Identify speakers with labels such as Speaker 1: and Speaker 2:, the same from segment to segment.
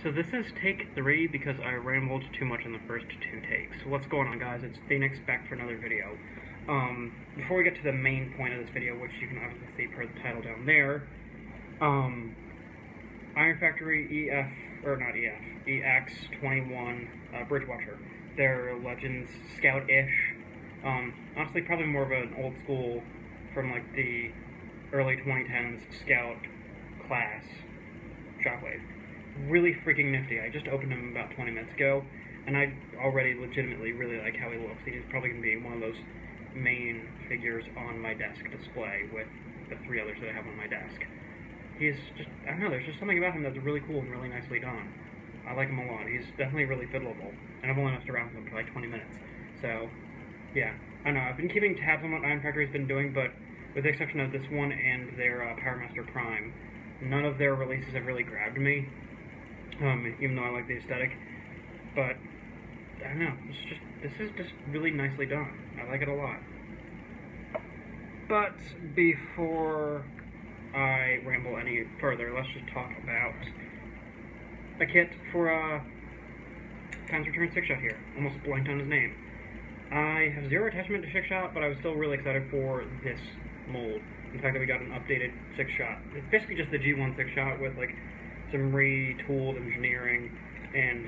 Speaker 1: So this is take 3 because I rambled too much in the first 2 takes. So what's going on, guys? It's Phoenix back for another video. Before we get to the main point of this video, which you can obviously see per the title down there, Iron Factory EX21 Bridgewater. They're Legends Scout-ish. Honestly, probably more of an old school from like the early 2010s Scout class Shockwave. Really freaking nifty. I just opened him about 20 minutes ago, and I already legitimately really like how he looks. He's probably going to be one of those main figures on my desk display with the 3 others that I have on my desk. He's just, I don't know, there's just something about him that's really cool and really nicely done. I like him a lot. He's definitely really fiddleable, and I've only messed around with him for like 20 minutes. So, yeah. I don't know, I've been keeping tabs on what Iron Factory's been doing, but with the exception of this one and their Power Master Prime, none of their releases have really grabbed me. Even though I like the aesthetic, but I don't know, this is just really nicely done. I like it a lot. But before I ramble any further, let's just talk about a kit for Time's Return Sixshot here. Almost blanked on his name. I have 0 attachment to Sixshot, but I was still really excited for this mold. The fact that we got an updated Sixshot. It's basically just the G1 Sixshot with like some retooled engineering and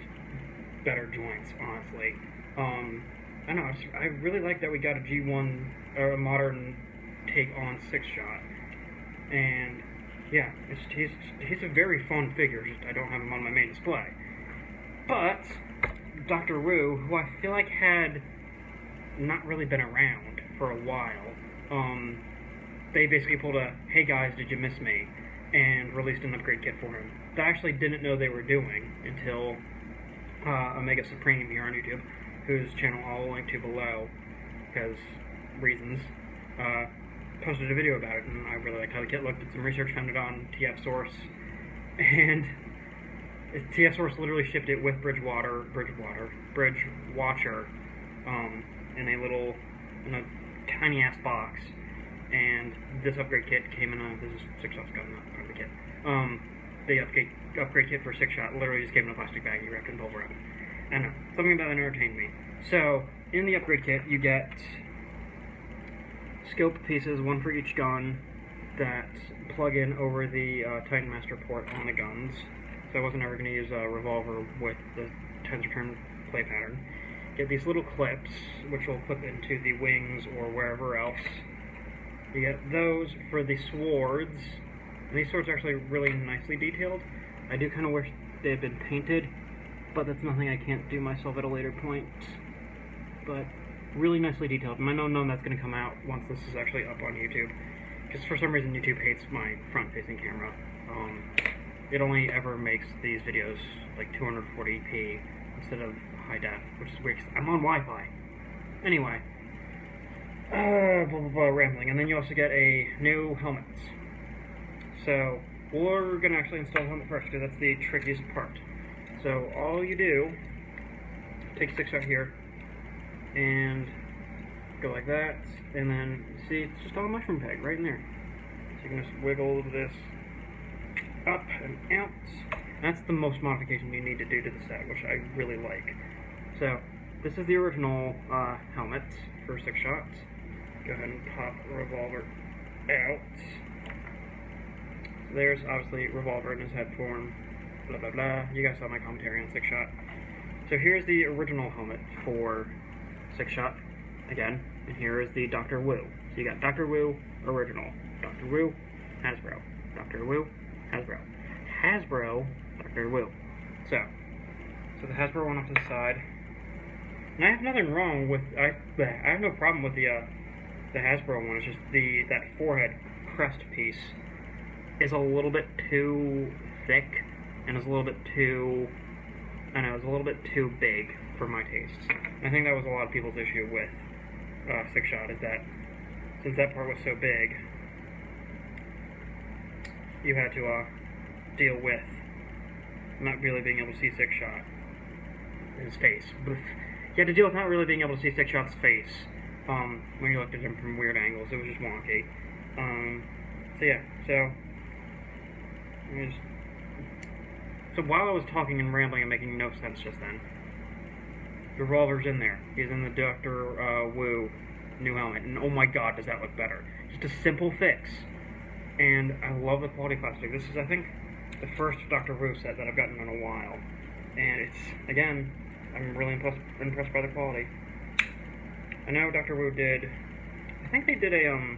Speaker 1: better joints, honestly. I don't know, I really like that we got a G1, or a modern take on Sixshot. And yeah, he's a very fun figure, just I don't have him on my main display. But Dr. Wu, who I feel like had not really been around for a while, they basically pulled a, hey guys, did you miss me? And released an upgrade kit for him that I actually didn't know they were doing until Omega Supreme here on YouTube, whose channel I'll link to below, because reasons, posted a video about it, and I really liked how the kit looked. Did some research, found it on TF Source, and TF Source literally shipped it with Bridgewatcher, in a tiny ass box. And this upgrade kit came in this is Sixshot's got not part of the kit. The upgrade kit for Sixshot literally just came in a plastic bag you wrapped in bubble wrap. I don't know, something about that entertained me. So, in the upgrade kit, you get scope pieces, 1 for each gun, that plug in over the Titan Master port on the guns. So I wasn't ever going to use a revolver with the Titan's Return play pattern. Get these little clips, which will clip into the wings or wherever else. You get those for the swords, and these swords are actually really nicely detailed. I do kind of wish they had been painted, but that's nothing I can't do myself at a later point. But really nicely detailed. And I know that's going to come out once this is actually up on YouTube, because for some reason YouTube hates my front-facing camera. It only ever makes these videos like 240p instead of high def, which is weird, 'cause I'm on Wi-Fi. Anyway. Rambling. And then you also get a new helmet. So, we're going to actually install the helmet first, because that's the trickiest part. So, all you do, take a Sixshot here, and go like that, and then, see, it's just on a mushroom peg, right in there. So you can just wiggle this up and out. That's the most modification you need to do to the set, which I really like. So, this is the original helmet for Sixshot. Go ahead and pop Revolver out. There's obviously Revolver in his head form, blah blah blah. You guys saw my commentary on Sixshot. So here's the original helmet for Sixshot, again, and here is the Dr. Wu. So you got Dr. Wu, original. Dr. Wu, Hasbro. Dr. Wu, Hasbro. Hasbro, Dr. Wu. So the Hasbro one off to the side. And I have nothing wrong with, I have no problem with the Hasbro one. It's just that forehead crest piece is a little bit too thick, and is a little bit too, I don't know, it's a little bit too big for my tastes. And I think that was a lot of people's issue with Sixshot, is that since that part was so big, you had to deal with not really being able to see Sixshot, his face. You had to deal with not really being able to see Sixshot's face when you looked at him from weird angles. It was just wonky. So yeah, so let me just So while I was talking and rambling and making no sense just then, the revolver's in there. He's in the Dr. Wu new helmet, and oh my god, does that look better. Just a simple fix. And I love the quality plastic. This is, I think, the first Dr. Wu set that I've gotten in a while. And it's, again, I'm really impressed by the quality. I know Dr. Wu did, I think they did a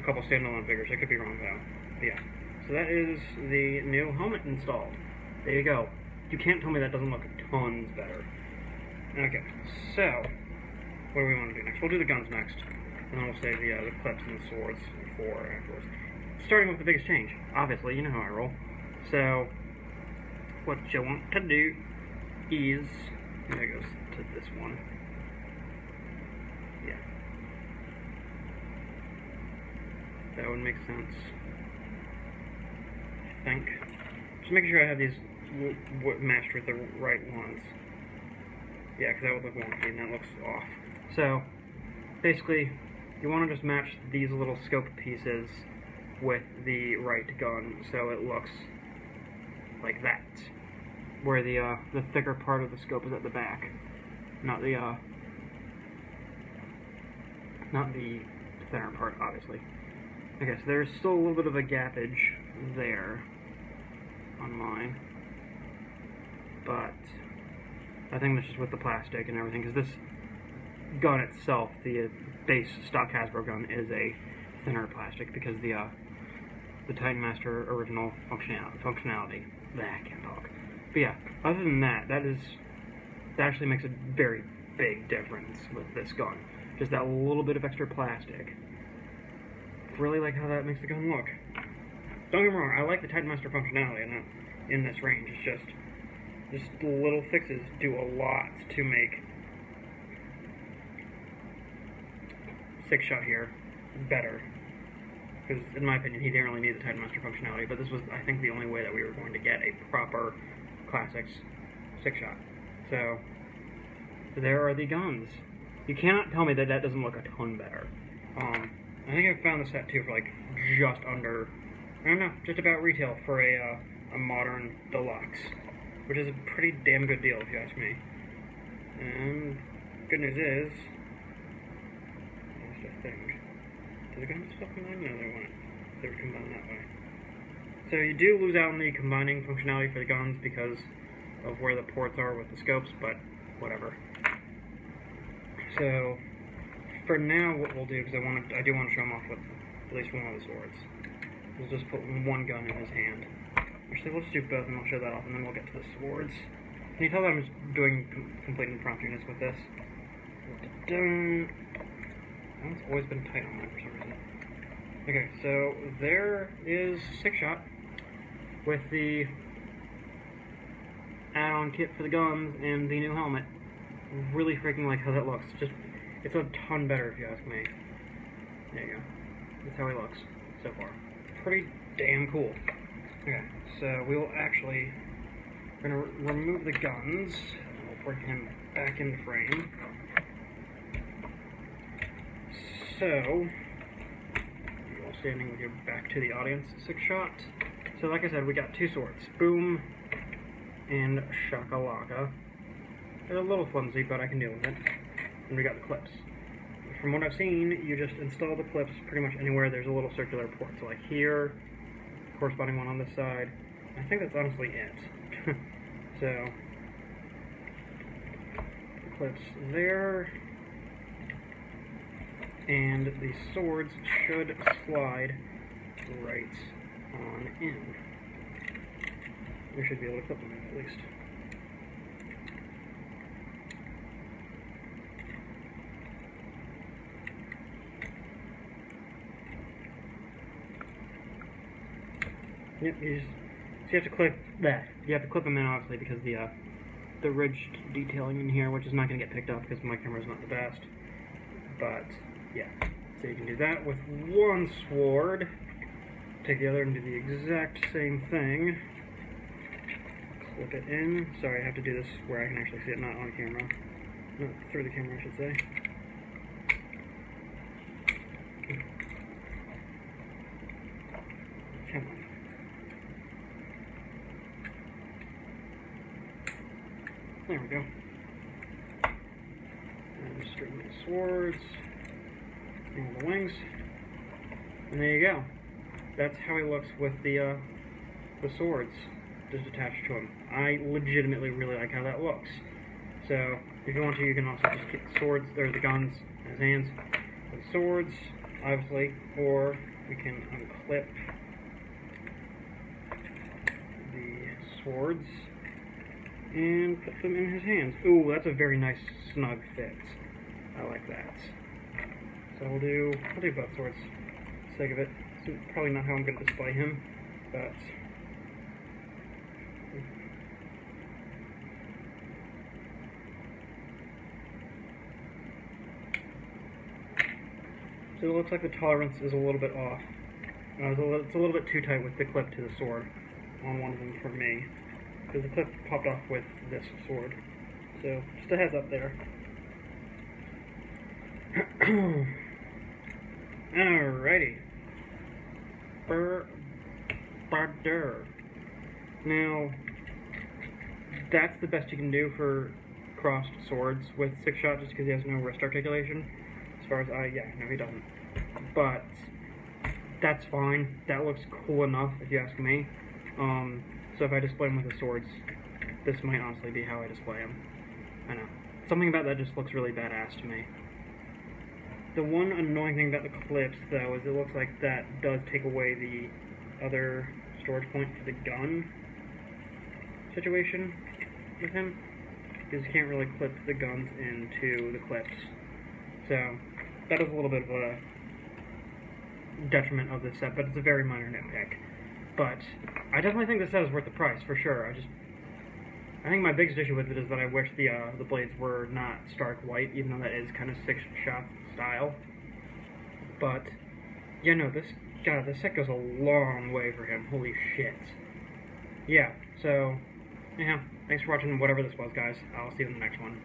Speaker 1: couple standalone figures. I could be wrong though. But yeah. So that is the new helmet installed. There you go. You can't tell me that doesn't look tons better. Okay, so what do we want to do next? We'll do the guns next, and then we'll save the clips and the swords for afterwards. Starting with the biggest change, obviously, you know how I roll. So what you want to do is, there it goes to this one. Yeah, that would make sense. I think. Just making sure I have these matched with the right ones. Yeah, because that would look wonky and that looks off. So, basically, you want to just match these little scope pieces with the right gun, so it looks like that. Where the thicker part of the scope is at the back, not the thinner part, obviously. Okay, so there's still a little bit of a gappage there on mine, but I think that's just with the plastic and everything, because this gun itself, the base stock Hasbro gun, is a thinner plastic because the Titan Master original functionality. I can't talk. But yeah, other than that, that actually makes a very big difference with this gun. Just that little bit of extra plastic. Really like how that makes the gun look. Don't get me wrong, I like the Titan Master functionality in this range. It's just little fixes do a lot to make Sixshot here better. Because, in my opinion, he didn't really need the Titan Master functionality, but this was, I think, the only way that we were going to get a proper Classics Sixshot. So, there are the guns. You cannot tell me that that doesn't look a ton better. I think I found the set, too, for, like, just under, I don't know, just about retail for a modern deluxe. Which is a pretty damn good deal, if you ask me. And good news is, that's the thing. Do the guns still combine? No, they won't. They would combine that way. So you do lose out on the combining functionality for the guns because of where the ports are with the scopes, but whatever. So for now, what we'll do, because I do want to show him off with at least one of the swords. We'll just put one gun in his hand. Actually, let's do both, and I'll show that off, and then we'll get to the swords. Can you tell that I'm just doing complete impromptu-ness with this? That's always been tight on mine for some reason. Okay, so there is Sixshot with the add-on kit for the guns and the new helmet. Really freaking like how that looks. It's a ton better if you ask me. There you go. That's how he looks so far. Pretty damn cool. Okay, so we will actually, we're going to remove the guns, and we'll bring him back into frame. So, you're standing with your back to the audience, Sixshot. So like I said, we got two swords, Boom and Shakalaka. They're a little flimsy, but I can deal with it. And we got the clips. From what I've seen, you just install the clips pretty much anywhere there's a little circular port. So like here, corresponding one on this side. I think that's honestly it. So, the clips there, and the swords should slide right on in. We should be able to clip them in at least. Yep, so you have to clip that. You have to clip them in, obviously, because the ridged detailing in here, which is not going to get picked up because my camera's not the best. But, yeah. So you can do that with one sword. Take the other and do the exact same thing. Clip it in. Sorry, I have to do this where I can actually see it, not on camera. Not through the camera, I should say. Come on. There we go. And straighten the swords. And the wings. And there you go. That's how he looks with the swords just attached to him. I legitimately really like how that looks. So, if you want to, you can also just keep the swords, or the guns in his hands. The swords, obviously, or we can unclip the swords and put them in his hands. Ooh, that's a very nice snug fit. I like that. So I'll do both swords for the sake of it. It's probably not how I'm going to display him, but so it looks like the tolerance is a little bit off. It's a little bit too tight with the clip to the sword on one of them for me, because the clip popped off with this sword. So just a heads up there. Alrighty. Now, that's the best you can do for crossed swords with Sixshot, just because he has no wrist articulation. As far as no, he doesn't. But that's fine. That looks cool enough, if you ask me. So if I display him with the swords, this might honestly be how I display him. I know. Something about that just looks really badass to me. The one annoying thing about the clips, though, is it looks like that does take away the other storage point for the gun situation with him, because you can't really clip the guns into the clips. So that is a little bit of a detriment of this set, but it's a very minor nitpick. But I definitely think this set is worth the price, for sure. I think my biggest issue with it is that I wish the blades were not stark white, even though that is kind of Sixshot style. But yeah, no, this set goes a long way for him. Holy shit. Yeah, so, yeah, thanks for watching whatever this was, guys. I'll see you in the next one.